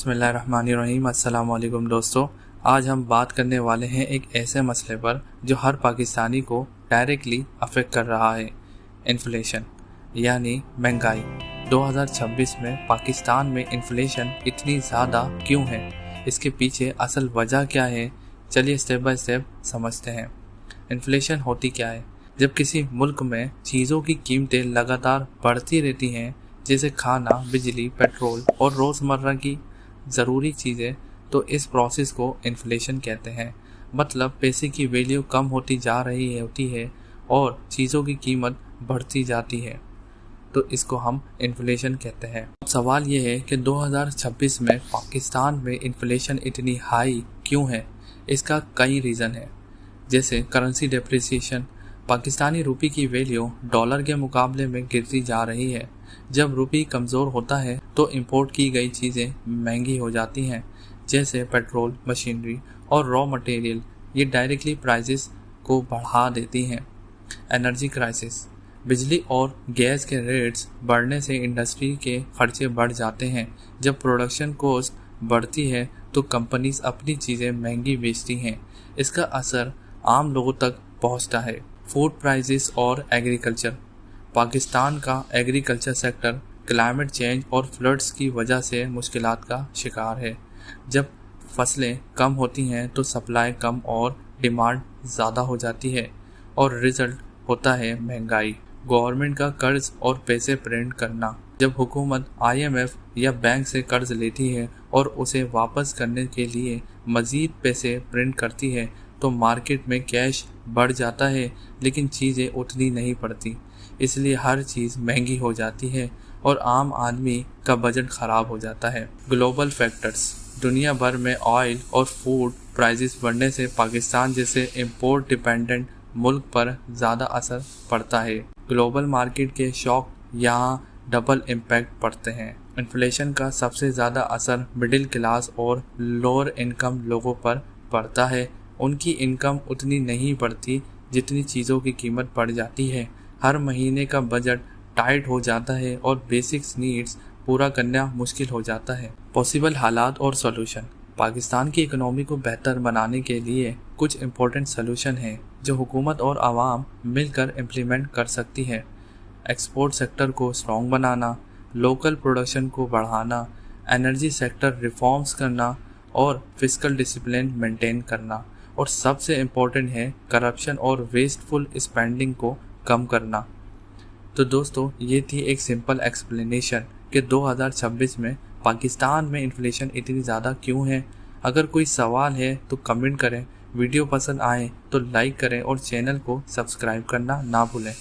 बिस्मिल्लाहिर्रहमानिर्रहीम। अस्सलाम वालेकुम दोस्तों, आज हम बात करने वाले हैं एक ऐसे मसले पर जो हर पाकिस्तानी को डायरेक्टली अफेक्ट कर रहा है। इन्फ्लेशन यानी महंगाई। 2026 में पाकिस्तान में इन्फ्लेशन इतनी ज़्यादा क्यों है, इसके पीछे असल वजह क्या है, चलिए स्टेप बाय स्टेप समझते हैं। इन्फ्लेशन होती क्या है? जब किसी मुल्क में चीज़ों की कीमतें लगातार बढ़ती रहती हैं, जैसे खाना, बिजली, पेट्रोल और रोज़मर्रा की ज़रूरी चीज़ें, तो इस प्रोसेस को इन्फ्लेशन कहते हैं। मतलब पैसे की वैल्यू कम होती जा रही होती है और चीज़ों की कीमत बढ़ती जाती है, तो इसको हम इन्फ्लेशन कहते हैं। अब सवाल ये है कि 2026 में पाकिस्तान में इन्फ्लेशन इतनी हाई क्यों है? इसका कई रीज़न है, जैसे करेंसी डेप्रिसिएशन। पाकिस्तानी रुपये की वैल्यू डॉलर के मुकाबले में गिरती जा रही है। जब रुपये कमज़ोर होता है तो इंपोर्ट की गई चीज़ें महंगी हो जाती हैं, जैसे पेट्रोल, मशीनरी और रॉ मटेरियल। ये डायरेक्टली प्राइसेस को बढ़ा देती हैं। Energy crisis. बिजली और गैस के रेट्स बढ़ने से इंडस्ट्री के खर्चे बढ़ जाते हैं। जब प्रोडक्शन कॉस्ट बढ़ती है तो कंपनीज अपनी चीज़ें महंगी बेचती हैं। इसका असर आम लोगों तक पहुंचता है। फूड प्राइसेस और एग्रीकल्चर। पाकिस्तान का एग्रीकल्चर सेक्टर क्लाइमेट चेंज और फ्लड्स की वजह से मुश्किलात का शिकार है। जब फसलें कम होती हैं तो सप्लाई कम और डिमांड ज़्यादा हो जाती है और रिजल्ट होता है महंगाई। गवर्नमेंट का कर्ज और पैसे प्रिंट करना। जब हुकूमत IMF या बैंक से कर्ज लेती है और उसे वापस करने के लिए मज़ीद पैसे प्रिंट करती है तो मार्केट में कैश बढ़ जाता है, लेकिन चीज़ें उतनी नहीं पड़ती। इसलिए हर चीज़ महंगी हो जाती है और आम आदमी का बजट ख़राब हो जाता है। Global factors. दुनिया भर में ऑयल और फूड प्राइसेस बढ़ने से पाकिस्तान जैसे इंपोर्ट डिपेंडेंट मुल्क पर ज़्यादा असर पड़ता है। ग्लोबल मार्केट के शॉक यहाँ डबल इम्पैक्ट पड़ते हैं। इन्फ्लेशन का सबसे ज़्यादा असर मिडिल क्लास और लोअर इनकम लोगों पर पड़ता है। उनकी इनकम उतनी नहीं बढ़ती जितनी चीज़ों की कीमत बढ़ जाती है। हर महीने का बजट टाइट हो जाता है और बेसिक्स नीड्स पूरा करना मुश्किल हो जाता है। पॉसिबल हालात और सॉल्यूशन। पाकिस्तान की इकोनॉमी को बेहतर बनाने के लिए कुछ इम्पोर्टेंट सॉल्यूशन हैं जो हुकूमत और आवाम मिलकर इम्प्लीमेंट कर सकती है। एक्सपोर्ट सेक्टर को स्ट्रॉन्ग बनाना, लोकल प्रोडक्शन को बढ़ाना, एनर्जी सेक्टर रिफॉर्म्स करना और फिस्कल डिसिप्लिन मेंटेन करना, और सबसे इम्पोर्टेंट है करप्शन और वेस्टफुल स्पेंडिंग को कम करना। तो दोस्तों, ये थी एक सिंपल एक्सप्लेनेशन कि 2026 में पाकिस्तान में इन्फ्लेशन इतनी ज़्यादा क्यों है। अगर कोई सवाल है तो कमेंट करें, वीडियो पसंद आए तो लाइक करें और चैनल को सब्सक्राइब करना ना भूलें।